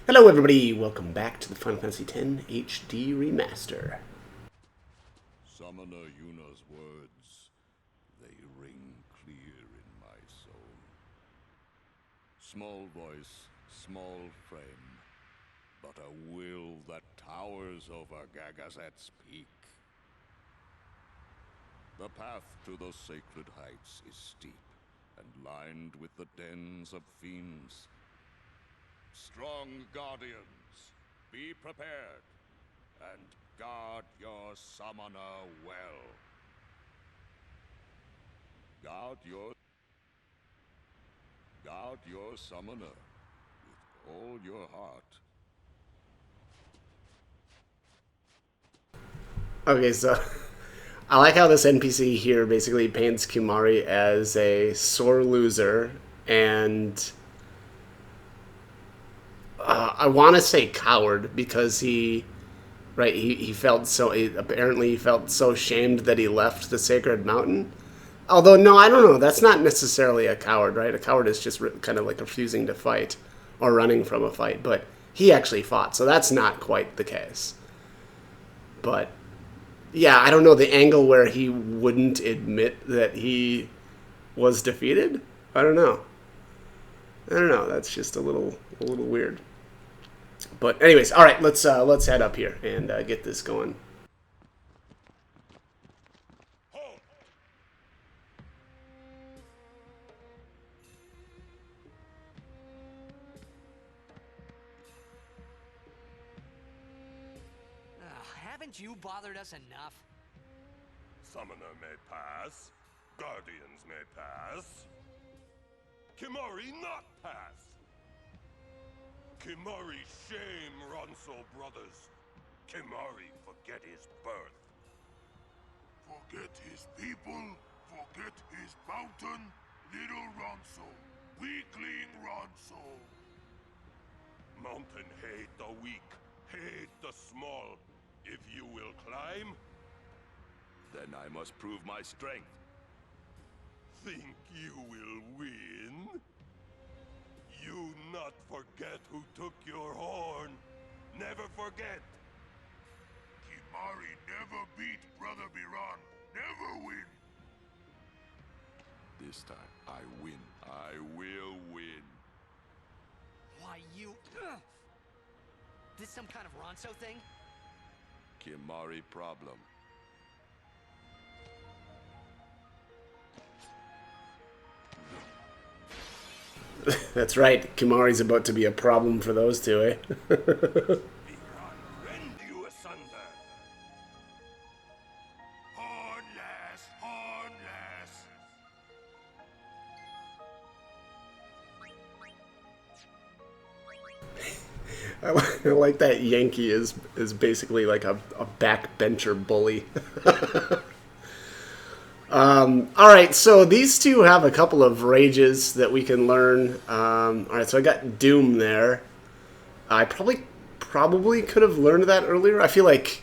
Hello everybody, welcome back to the Final Fantasy X HD Remaster. Summoner Yuna's words, they ring clear in my soul. Small voice, small frame, but a will that towers over Gagazet's peak. The path to those sacred heights is steep and lined with the dens of fiends. Strong guardians, be prepared, and guard your summoner well. Guard your summoner with all your heart. Okay, so I like how this NPC here basically paints Kumari as a sore loser and I want to say coward because he felt so apparently he felt so shamed that he left the sacred mountain. Although no, I don't know. That's not necessarily a coward, right? A coward is just kind of like refusing to fight or running from a fight, but he actually fought, so that's not quite the case. But yeah, I don't know the angle where he wouldn't admit that he was defeated. I don't know. That's just a little weird. But anyways, all right, let's head up here and get this going. Haven't you bothered us enough? Summoner may pass, Guardians may pass, Kimari not pass. Kimari shame Ronso brothers. Kimari forget his birth. Forget his people, forget his mountain, little Ronso, weakling Ronso. Mountain hate the weak, hate the small. If you will climb, Then I must prove my strength. think you will win? You not forget who took your horn. Never forget. Kimari never beat Brother Biran. Never win. This time, I win. I will win. Why, you... This some kind of Ronso thing? Kimari problem. That's right. Kumari's about to be a problem for those two, eh? Biran rend you asunder. Hornless, hornless. I like that Yenke is basically like a backbencher bully. All right, so these two have a couple of rages that we can learn. All right, so I got Doom there. I probably could have learned that earlier. I feel like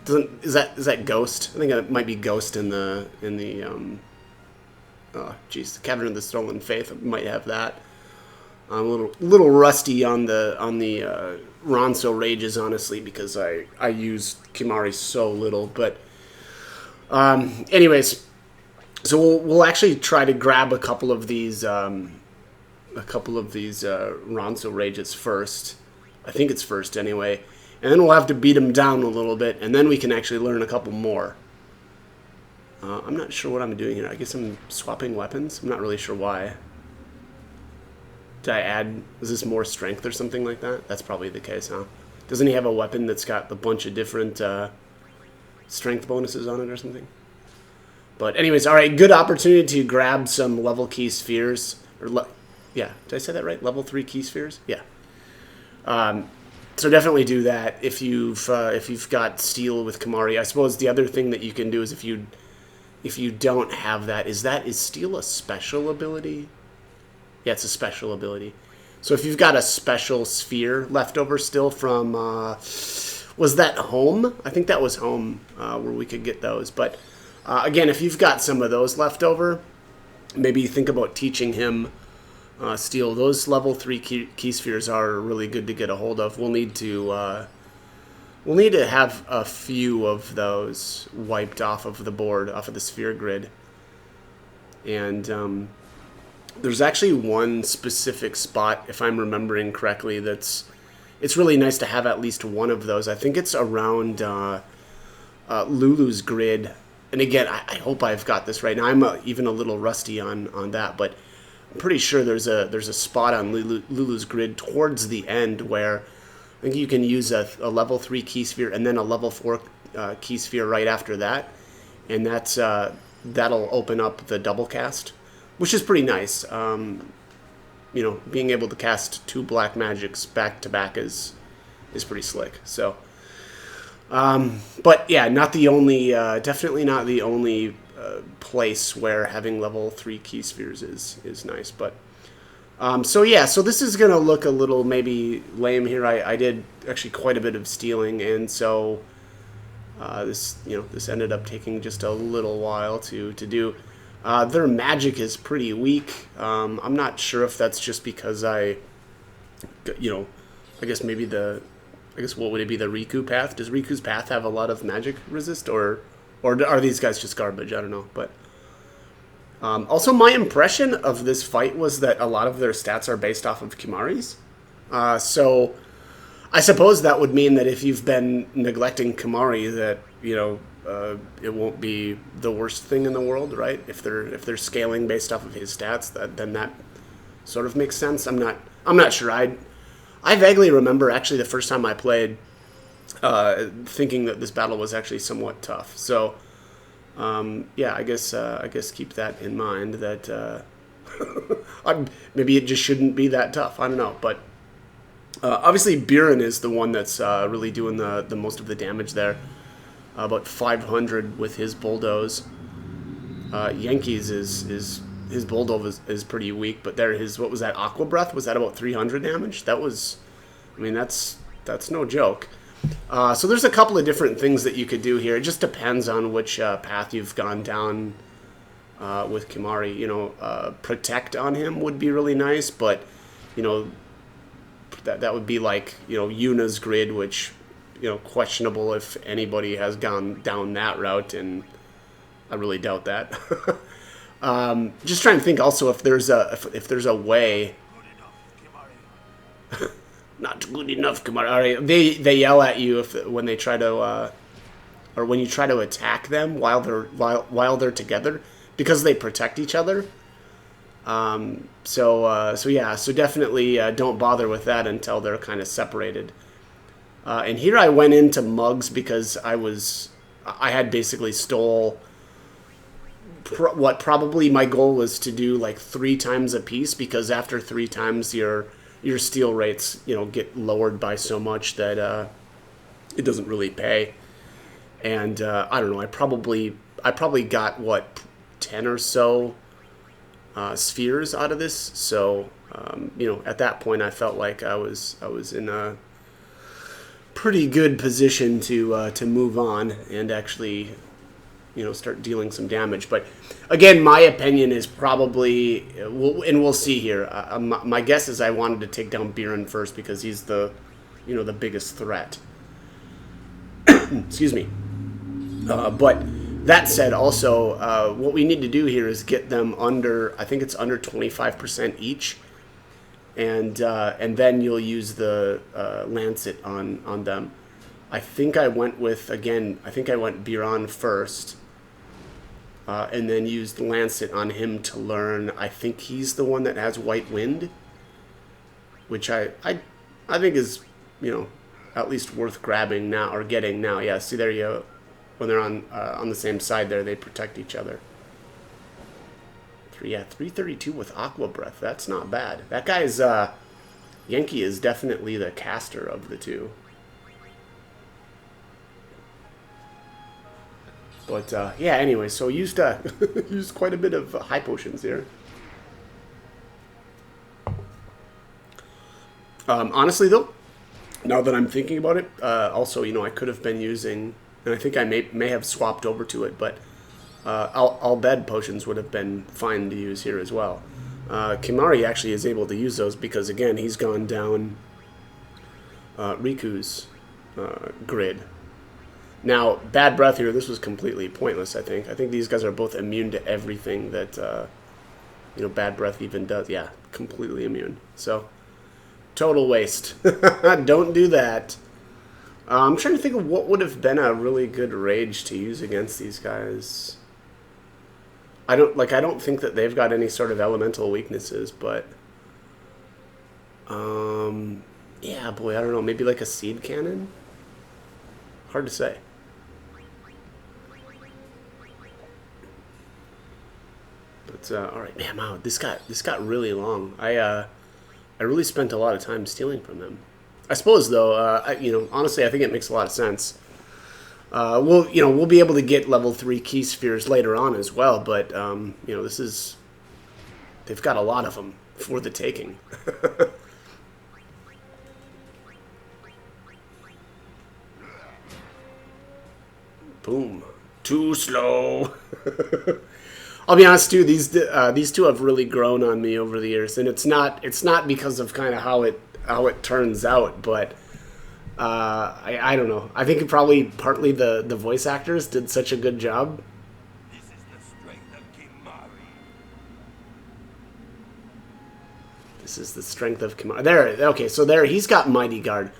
is that Ghost? I think it might be Ghost in the the Cavern of the Stolen Faith might have that. I'm a little rusty on the Ronso rages, honestly, because I use Kimari so little. But anyways, so we'll actually try to grab a couple of these Ronso rages first. I think it's first anyway, and then we'll have to beat them down a little bit, and then we can actually learn a couple more. I'm not sure what I'm doing here. I guess I'm swapping weapons. I'm not really sure why. Did I add... Is this more strength or something like that? That's probably the case, huh? Doesn't he have a weapon that's got a bunch of different strength bonuses on it or something? But anyways, all right, good opportunity to grab some level key spheres. Yeah, did I say that right? Level 3 key spheres? Yeah. So definitely do that if you've got steel with Kimari. I suppose the other thing that you can do is if you don't have that, is steel a special ability? Yeah, it's a special ability. So if you've got a special sphere left over still from, was that home? I think that was home where we could get those. But again, if you've got some of those left over, maybe think about teaching him steel. Those level 3 key spheres are really good to get a hold of. We'll need to have a few of those wiped off of the board, off of the sphere grid. And there's actually one specific spot, if I'm remembering correctly, it's really nice to have at least one of those. I think it's around Lulu's grid. And again, I hope I've got this right. Now, I'm even a little rusty on that, but I'm pretty sure there's a spot on Lulu's grid towards the end where I think you can use a level 3 key sphere and then a level 4 key sphere right after that. And that'll open up the double cast, which is pretty nice. You know, being able to cast 2 black magics back to back is pretty slick. So, but yeah, not the only, definitely not the only place where having level 3 key spheres is nice. But so yeah, so this is gonna look a little maybe lame here. I did actually quite a bit of stealing, and so this ended up taking just a little while to do. Their magic is pretty weak. I'm not sure if that's just because I guess what would it be, the Riku path? Does Riku's path have a lot of magic resist, or are these guys just garbage? I don't know. But also, my impression of this fight was that a lot of their stats are based off of Kimari's. So I suppose that would mean that if you've been neglecting Kimari, that it won't be the worst thing in the world, right? If they're scaling based off of his stats, then that sort of makes sense. I'm not sure. I vaguely remember actually the first time I played, thinking that this battle was actually somewhat tough. So yeah, I guess keep that in mind. That maybe it just shouldn't be that tough. I don't know, but obviously Biran is the one that's really doing the most of the damage there. About 500 with his bulldoze. Yenke's his bulldoze is pretty weak, but what was that, Aqua Breath? Was that about 300 damage? That was, I mean, that's no joke. So there's a couple of different things that you could do here. It just depends on which path you've gone down with Kimari. Protect on him would be really nice, but that would be like Yuna's grid, which questionable if anybody has gone down that route, and I really doubt that. Just trying to think also if there's a way. Not good enough, Kimari. All right, they yell at you when they try to or when you try to attack them while they're together, because they protect each other. So definitely don't bother with that until they're kind of separated. And here I went into mugs because I had basically stole what probably my goal was to do like 3 times a piece, because after 3 times your steal rates get lowered by so much that it doesn't really pay. And I don't know, I probably got 10 or so spheres out of this. So at that point I felt like I was in a pretty good position to move on and actually start dealing some damage. But again, my opinion is probably, and we'll see here. My guess is I wanted to take down Biran first because he's the biggest threat. Excuse me. But that said, also what we need to do here is get them under. I think it's under 25% each. And then you'll use the Lancet on them. I think I went Biran first, and then used Lancet on him to learn. I think he's the one that has White Wind, which I think is at least worth grabbing now, or getting now. Yeah, see, there you go. When they're on the same side there, they protect each other. 332 with Aqua Breath. That's not bad. That guy's Yenke is definitely the caster of the two. But yeah, anyway, so used quite a bit of high potions here. Honestly though, now that I'm thinking about it, also I could have been using, and I think I may have swapped over to it, but Al-Bed potions would have been fine to use here as well. Kimari actually is able to use those because, again, he's gone down Riku's grid. Now, Bad Breath here, this was completely pointless, I think. I think these guys are both immune to everything that, you know, Bad Breath even does. Yeah, completely immune. So, total waste. Don't do that. I'm trying to think of what would have been a really good rage to use against these guys. I don't think that they've got any sort of elemental weaknesses, but yeah, boy, I don't know, maybe like a seed cannon? Hard to say. But all right, man, wow, this got really long. I really spent a lot of time stealing from them. I suppose, though, you know, honestly, I think it makes a lot of sense. We'll be able to get level 3 key spheres later on as well, but you know, they've got a lot of them for the taking. Boom. Too slow. I'll be honest too. These two have really grown on me over the years, and it's not because of kind of how it turns out, but I don't know. I think probably partly the voice actors did such a good job. This is the strength of Kimari. This is the strength of Kimari. There. Okay, so there he's got Mighty Guard.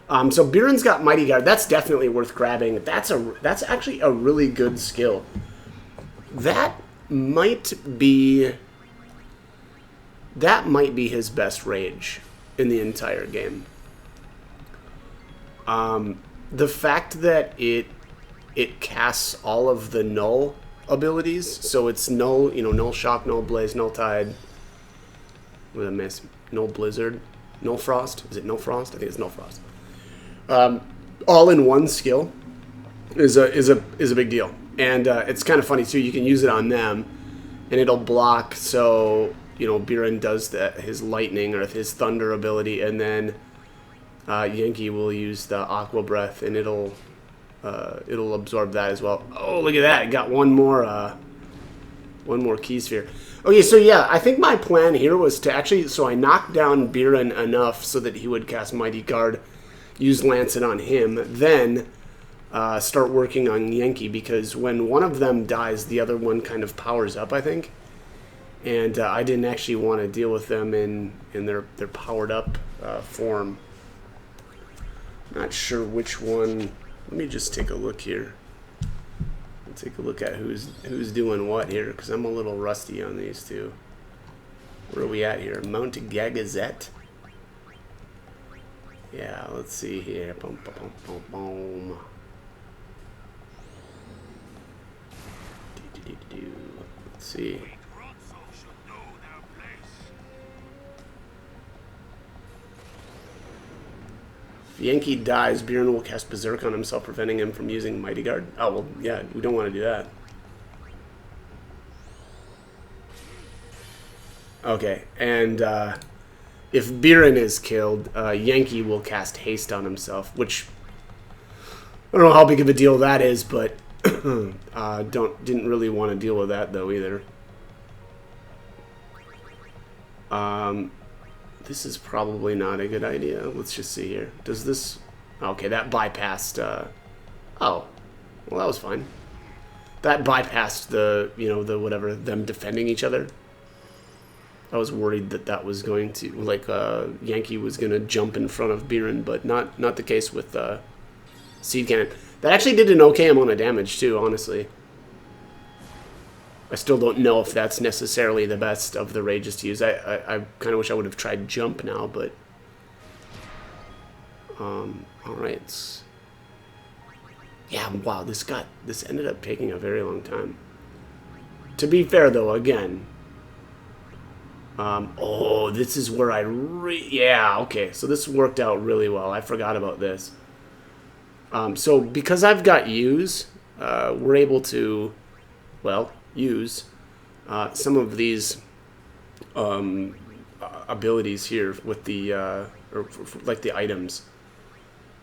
So Biran's got Mighty Guard. That's definitely worth grabbing. That's actually a really good skill. That might be his best rage in the entire game. The fact that it casts all of the null abilities, so it's null, you know, null shock, null blaze, null tide. What did I miss? Null blizzard, null frost. Is it null frost? I think it's null frost. All in one skill is a big deal, and it's kind of funny too. You can use it on them, and it'll block. So you know, Biran does his lightning or his thunder ability, and then Yenke will use the aqua breath, and it'll absorb that as well. Oh, look at that! It got one more key sphere. Okay, so yeah, I think my plan here was to actually, so I knocked down Biran enough so that he would cast Mighty Guard, use Lancet on him, then start working on Yenke, because when one of them dies, the other one kind of powers up, I think. And I didn't actually want to deal with them in their powered up form. Not sure which one. Let me just take a look here. I'll take a look at who's doing what here, because I'm a little rusty on these two. Where are we at here? Mount Gagazette? Yeah, let's see here. Boom, boom, boom, boom, boom. Let's see. If Yenke dies, Biran will cast Berserk on himself, preventing him from using Mighty Guard. Oh, well, yeah, we don't want to do that. Okay, and if Biran is killed, Yenke will cast Haste on himself, which I don't know how big of a deal that is, but didn't really want to deal with that though either. This is probably not a good idea. Let's just see here. Does this? Okay, that bypassed. Oh, well, that was fine. That bypassed the, you know, the whatever, them defending each other. I was worried that was going to, like, Yenke was going to jump in front of Biran, but not the case with Seed Cannon. That actually did an okay amount of damage, too, honestly. I still don't know if that's necessarily the best of the rages to use. I kind of wish I would have tried Jump now, but... alright. Yeah, wow, this ended up taking a very long time. To be fair, though, again... oh, this is where yeah, okay, so this worked out really well. I forgot about this. So because I've got use, we're able to, well, use some of these abilities here with the, like the items.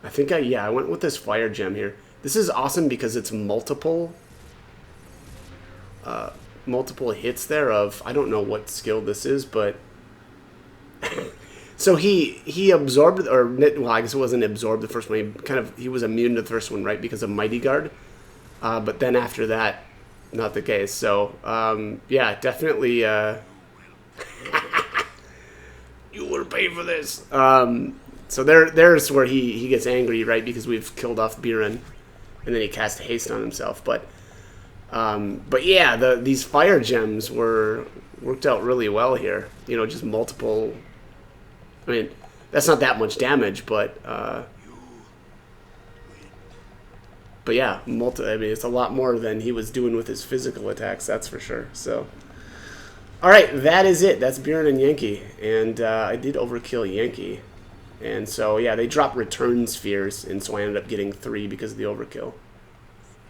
I think I went with this fire gem here. This is awesome because it's multiple multiple hits there of, I don't know what skill this is, but so he absorbed, or well, I guess it wasn't absorbed the first one. He was immune to the first one, right, because of Mighty Guard. But then after that, not the case. So yeah, definitely. You will pay for this. So there's where he gets angry, right, because we've killed off Biran, and then he casts haste on himself. But yeah, these fire gems worked out really well here. You know, just multiple. I mean, that's not that much damage, but yeah, I mean, it's a lot more than he was doing with his physical attacks. That's for sure. So, all right, that is it. That's Biran and Yenke, and I did overkill Yenke, and so yeah, they dropped return spheres, and so I ended up getting 3 because of the overkill.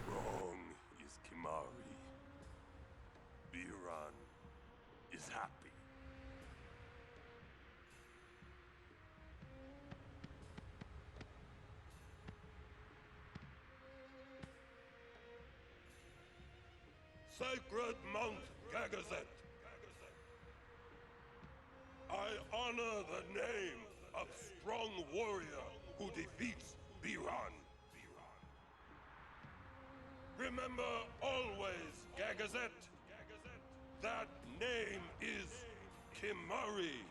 Strong is Kimari. Biran is happy. Sacred Mount Gagazet. I honor the name of strong warrior who defeats Biran. Remember always, Gagazet, that name is Kimari.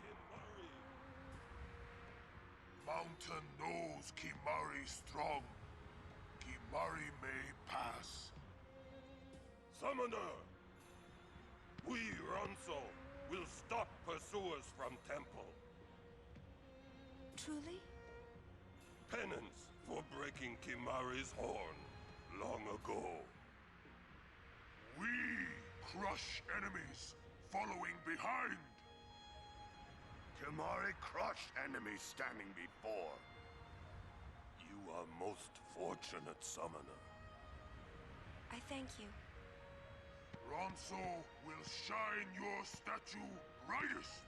Mountain knows Kimari strong. Kimari may pass. Summoner, we Ronso will stop pursuers from temple. Truly? Penance for breaking Kimari's horn long ago. We crush enemies following behind. Kimari crushed enemies standing before. You are most fortunate, Summoner. I thank you. Ronso will shine your statue brightest.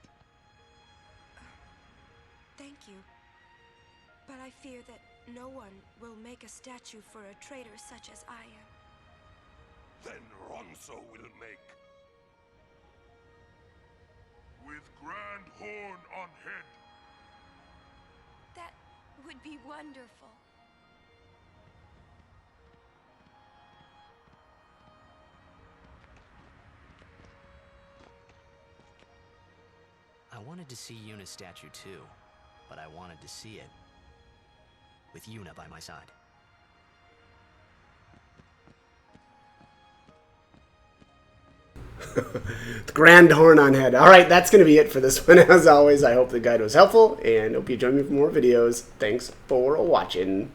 Thank you. But I fear that no one will make a statue for a traitor such as I am. Then Ronso will make. With grand horn on head. That would be wonderful. I wanted to see Yuna's statue too, but I wanted to see it with Yuna by my side. The grand horn on head. All right, that's going to be it for this one. As always, I hope the guide was helpful, and hope you join me for more videos. Thanks for watching.